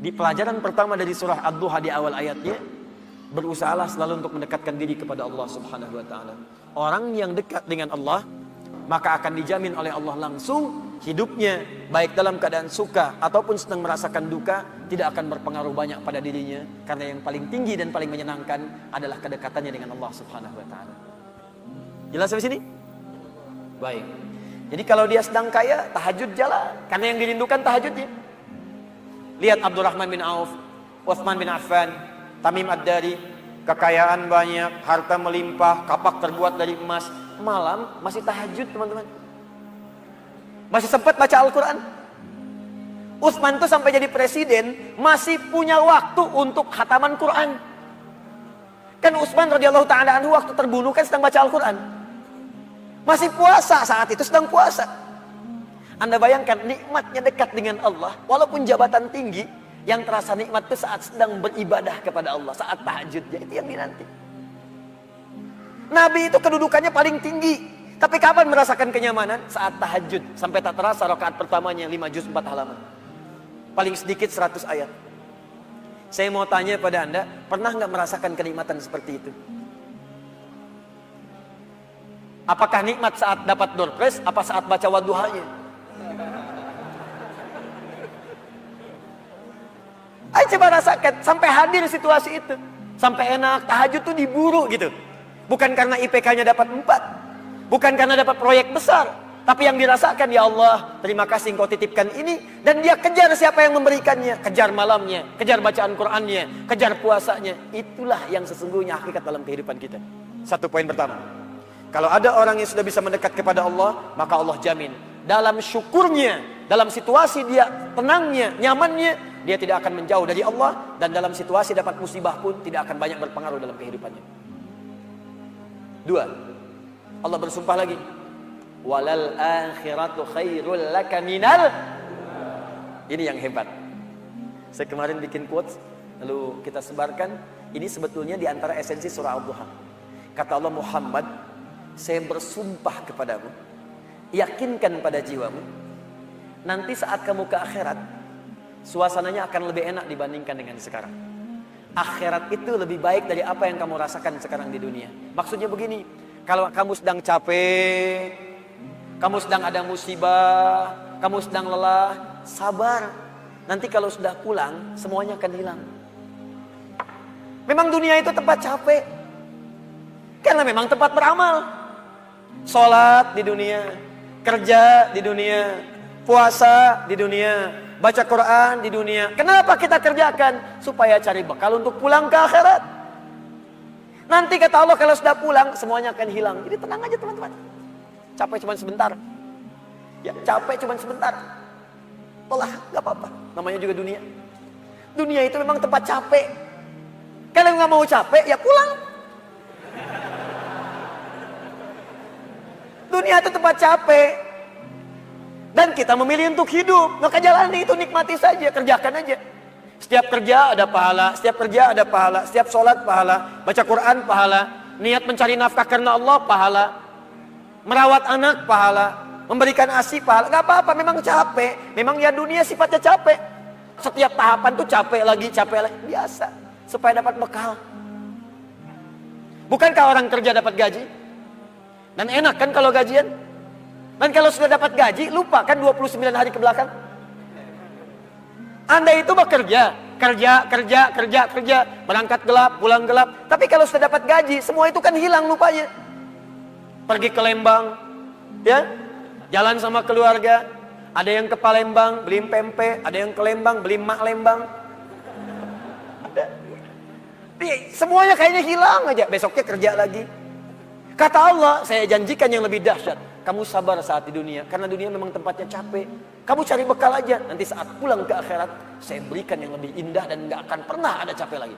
Di pelajaran pertama dari surah Ad-Duha di awal ayatnya, berusahalah selalu untuk mendekatkan diri kepada Allah Subhanahu wa taala. Orang yang dekat dengan Allah, maka akan dijamin oleh Allah langsung hidupnya, baik dalam keadaan suka ataupun sedang merasakan duka, tidak akan berpengaruh banyak pada dirinya, karena yang paling tinggi dan paling menyenangkan adalah kedekatannya dengan Allah Subhanahu wa taala. Jelas sampai sini? Baik. Jadi kalau dia sedang kaya, tahajud jalan, karena yang dirindukan tahajudnya. Lihat Abdurrahman bin Auf, Utsman bin Affan, Tamim Ad-Dari, kekayaan banyak, harta melimpah, kapak terbuat dari emas, malam masih tahajud, teman-teman. Masih sempat baca Al-Quran. Utsman tuh sampai jadi presiden masih punya waktu untuk khataman Quran. Kan Utsman radhiyallahu ta'ala anhu waktu terbunuh kan sedang baca Al-Quran. Masih puasa, saat itu sedang puasa. Anda bayangkan nikmatnya dekat dengan Allah, walaupun jabatan tinggi, yang terasa nikmat itu saat sedang beribadah kepada Allah, saat tahajudnya, itu yang dinanti. Nabi itu kedudukannya paling tinggi, tapi kapan merasakan kenyamanan? Saat tahajud, sampai tak terasa rakaat pertamanya 5 juz 4 halaman. Paling sedikit 100 ayat. Saya mau tanya pada Anda, pernah nggak merasakan kenikmatan seperti itu? Apakah nikmat saat dapat door prize, apa saat baca wadduhanya? Ayo coba rasakan, sampai hadir situasi itu. Sampai enak, tahajud tuh diburu gitu. Bukan karena IPK-nya dapat 4. Bukan karena dapat proyek besar. Tapi yang dirasakan, ya Allah, terima kasih Engkau titipkan ini. Dan dia kejar siapa yang memberikannya. Kejar malamnya, kejar bacaan Qur'annya, kejar puasanya. Itulah yang sesungguhnya hakikat dalam kehidupan kita. Satu poin pertama. Kalau ada orang yang sudah bisa mendekat kepada Allah, maka Allah jamin. Dalam syukurnya, dalam situasi dia tenangnya, nyamannya, dia tidak akan menjauh dari Allah. Dan dalam situasi dapat musibah pun tidak akan banyak berpengaruh dalam kehidupannya. 2. Allah bersumpah lagi. Walal akhiratu khairul laka minal. Ini yang hebat. Saya kemarin bikin quotes, lalu kita sebarkan. Ini sebetulnya di antara esensi surah Ad-Duha. Kata Allah, Muhammad, saya bersumpah kepadamu, yakinkan pada jiwamu, nanti saat kamu ke akhirat, suasananya akan lebih enak dibandingkan dengan sekarang. Akhirat itu lebih baik dari apa yang kamu rasakan sekarang di dunia. Maksudnya begini, kalau kamu sedang capek, kamu sedang ada musibah, kamu sedang lelah, sabar. Nanti kalau sudah pulang, semuanya akan hilang. Memang dunia itu tempat capek, karena memang tempat beramal. Sholat di dunia, kerja di dunia, puasa di dunia, baca Quran di dunia. Kenapa kita kerjakan? Supaya cari bekal untuk pulang ke akhirat. Nanti kata Allah kalau sudah pulang semuanya akan hilang. Jadi tenang aja teman-teman. Capek cuma sebentar. Ya, capek cuma sebentar. Lelah, gak apa-apa. Namanya juga dunia. Dunia itu memang tempat capek. Kalau nggak mau capek, ya pulang. Dunia itu tempat capek. Dan kita memilih untuk hidup. Maka jalani itu, nikmati saja, kerjakan aja. Setiap kerja ada pahala, setiap kerja ada pahala, setiap sholat pahala, baca Quran pahala, niat mencari nafkah karena Allah pahala, merawat anak pahala, memberikan ASI pahala. Gak apa-apa, memang capek. Memang ya dunia sifatnya capek. Setiap tahapan tuh capek lagi, biasa. Supaya dapat bekal. Bukankah orang kerja dapat gaji? Dan enak kan kalau gajian? Dan kalau sudah dapat gaji, lupa kan 29 hari ke belakang? Anda itu bekerja, kerja, berangkat gelap, pulang gelap. Tapi kalau sudah dapat gaji, semua itu kan hilang lupanya. Pergi ke Lembang, ya, jalan sama keluarga. Ada yang ke Palembang, beli pempek. Ada yang ke Lembang, beli mak Lembang. Ada. Semuanya kayaknya hilang aja. Besoknya kerja lagi. Kata Allah, saya janjikan yang lebih dahsyat. Kamu sabar saat di dunia, karena dunia memang tempatnya capek. Kamu cari bekal aja. Nanti saat pulang ke akhirat, saya berikan yang lebih indah dan gak akan pernah ada capek lagi.